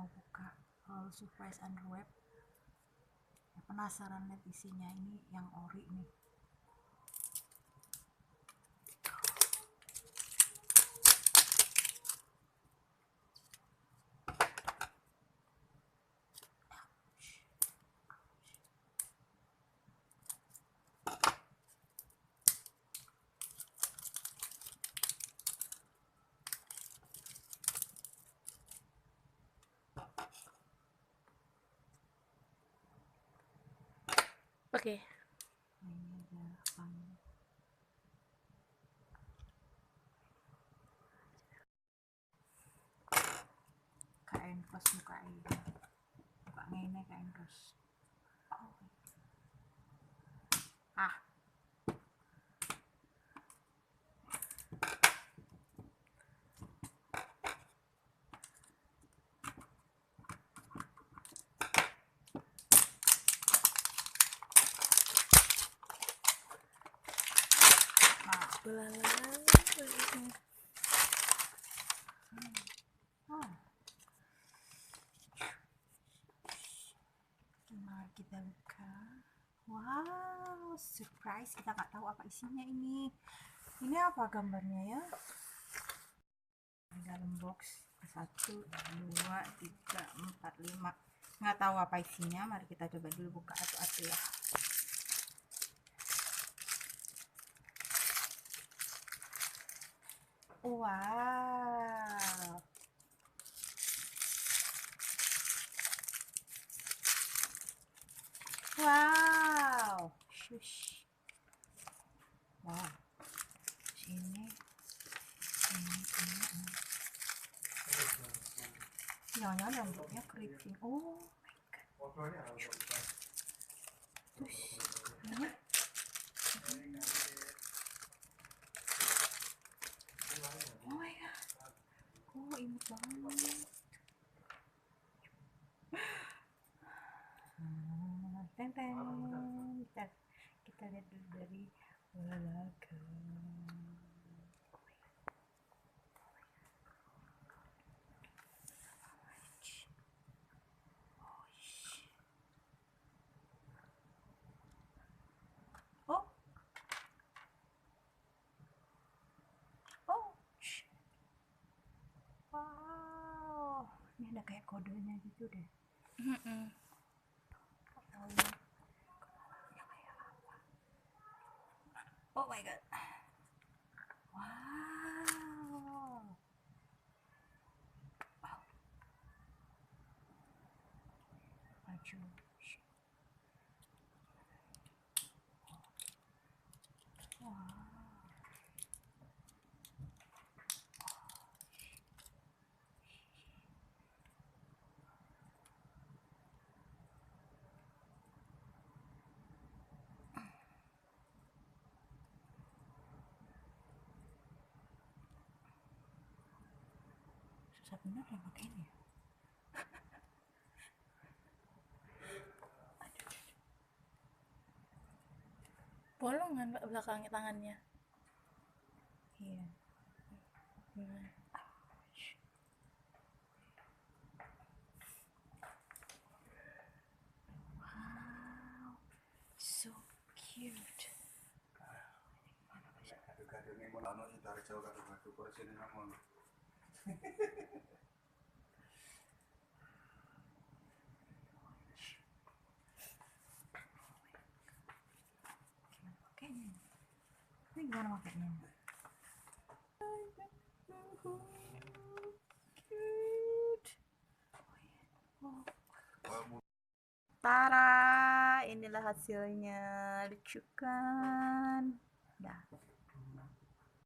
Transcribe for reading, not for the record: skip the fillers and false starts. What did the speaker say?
mau buka surprise underweb. Penasaran lihat isinya, ini yang ori nih. Oke. Ini ada apanya? Kain kos muka ini. Buka ngene kain kos. Oh. Ah. Mari kita buka. Wow, surprise. Kita nggak tahu apa isinya ini. Ini apa gambarnya ya? Di dalam box 1, 2, 3, 4, 5. Nggak tahu apa isinya. Mari kita coba dulu buka satu-satu ya. Wow. Wow. Shush. Wow. Ini. Jangan-jangan rambutnya keriting. Oh my god. Terus ini. Oh my god. Oh, imut banget. Teng. Kita lihat dulu dari belakang. Oh. Oh. Wow. Ini ada kayak kodenya gitu deh. Oh my god. Wow. Baju. Wow. Susah bener ya pakainya. Bolongan belakangnya tangannya. Iya. Wow, so cute. Makanya. Ini gimana makanya? Cute. Tara, inilah hasilnya. Lucu kan? Dah.